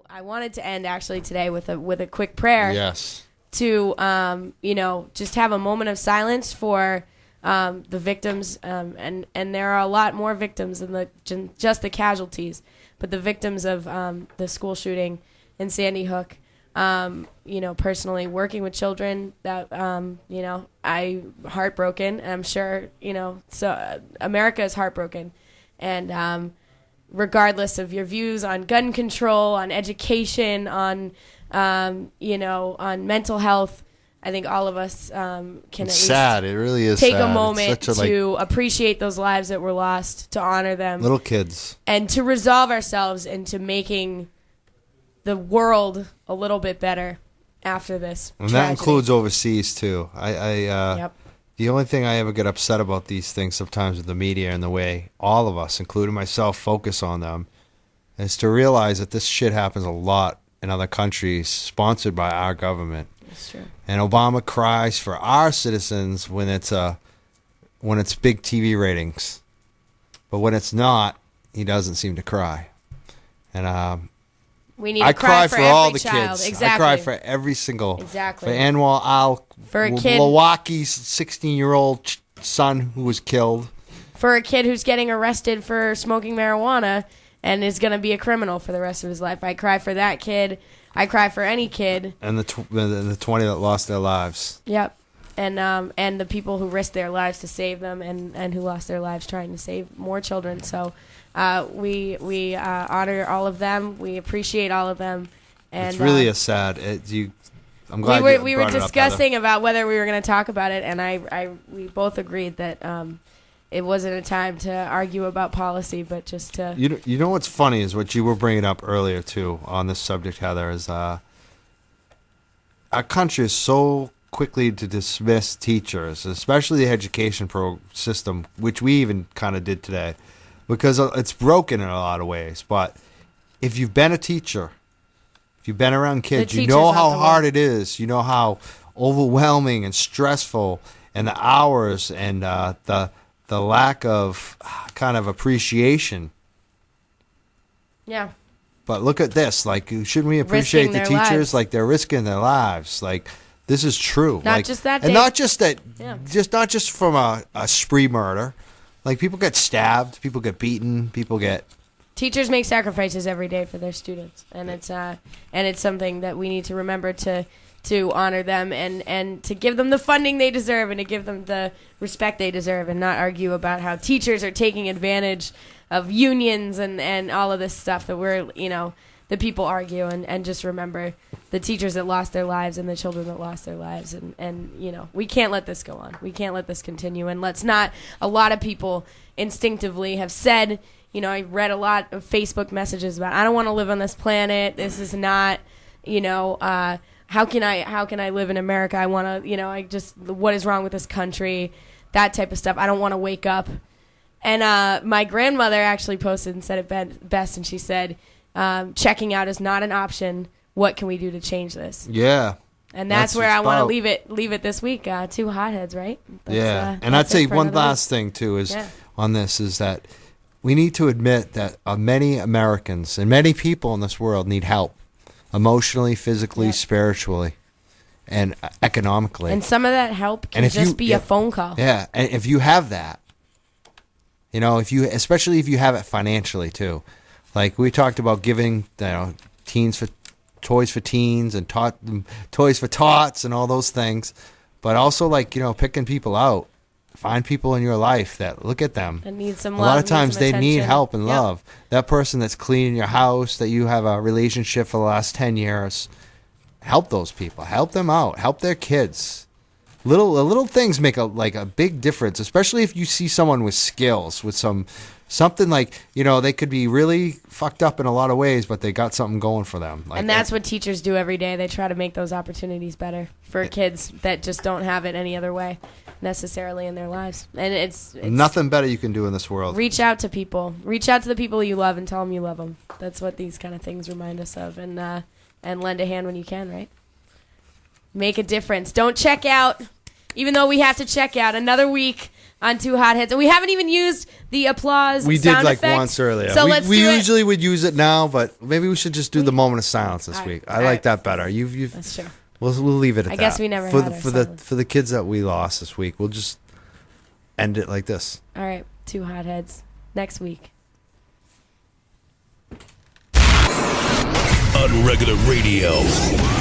I wanted to end actually today with a quick prayer. Yes. To just have a moment of silence for the victims, and there are a lot more victims than just the casualties, but the victims of the school shooting in Sandy Hook. Personally working with children that I heartbroken, and I'm sure so America is heartbroken, and regardless of your views on gun control, on education, on on mental health, I think all of us can at least sad. It really is take sad. a moment to appreciate those lives that were lost, to honor them, little kids, and to resolve ourselves into making the world a little bit better after this. And tragedy. that includes overseas too. Yep. The only thing I ever get upset about these things sometimes with the media and the way all of us, including myself, focus on them, is to realize that this shit happens a lot in other countries sponsored by our government. That's true. And Obama cries for our citizens when it's big TV ratings, but when it's not, he doesn't seem to cry. And we need to cry for all the child. kids. Exactly. I cry for every single. Exactly. For Anwar Al, for a kid, Milwaukee's 16-year-old son who was killed. For a kid who's getting arrested for smoking marijuana and is going to be a criminal for the rest of his life. I cry for that kid. I cry for any kid. And the 20 that lost their lives. Yep. And the people who risked their lives to save them, and who lost their lives trying to save more children. So we honor all of them. We appreciate all of them. And it's really a sad. I'm glad we were discussing about whether we were going to talk about it, and we both agreed that it wasn't a time to argue about policy, but just to. You know what's funny is what you were bringing up earlier too on this subject, Heather, is our country is so quickly to dismiss teachers, especially the education system, which we even kind of did today, because it's broken in a lot of ways. But if you've been a teacher, if you've been around kids, you know how hard it is. You know how overwhelming and stressful, and the hours and the lack of kind of appreciation. Yeah. But look at this. Like, shouldn't we appreciate the teachers? Lives. Like, they're risking their lives. Like, this is true. Not just that day. And not just that, Yeah. not just from a spree murder. Like, people get stabbed, people get beaten, people get... Teachers make sacrifices every day for their students, and it's something that we need to remember to honor them and to give them the funding they deserve, and to give them the respect they deserve, and not argue about how teachers are taking advantage of unions and all of this stuff that the people argue, and just remember the teachers that lost their lives and the children that lost their lives, and we can't let this go on. We can't let this continue, and let's not. A lot of people instinctively have said, I read a lot of Facebook messages about, I don't want to live on this planet. This is not, how can I live in America? I want to, what is wrong with this country? That type of stuff. I don't want to wake up. And my grandmother actually posted and said it best, and she said, checking out is not an option. What can we do to change this? Yeah. And that's where I want to leave it this week. 2 hotheads, right? And I'd say one last thing, too, is on this, is that we need to admit that many Americans and many people in this world need help. Emotionally, physically, spiritually, and economically. And some of that help can just be a phone call. Yeah, and if you have that, especially if you have it financially too. Like we talked about giving, teens for toys for teens and toys for tots and all those things, but also picking people out. Find people in your life that look at them. And need some love. A lot of times they attention. need help and love. That person that's cleaning your house, that you have a relationship for the last 10 years, help those people. Help them out. Help their kids. Little things make a big difference, especially if you see someone with skills, with something they could be really fucked up in a lot of ways, but they got something going for them. And that's what teachers do every day. They try to make those opportunities better for kids that just don't have it any other way necessarily in their lives. And it's nothing better you can do in this world. Reach out to people. Reach out to the people you love and tell them you love them. That's what these kind of things remind us of. And lend a hand when you can, right? Make a difference. Don't check out. even though we have to check out another week on Two Hotheads. And we haven't even used the applause We sound did like effect. once earlier. So we usually would use it now, but maybe we should just do the moment of silence this week. I like that better. That's true. We'll leave it at that. I guess we never for had for the kids that we lost this week. We'll just end it like this. All right, Two Hotheads next week. Unregular Radio.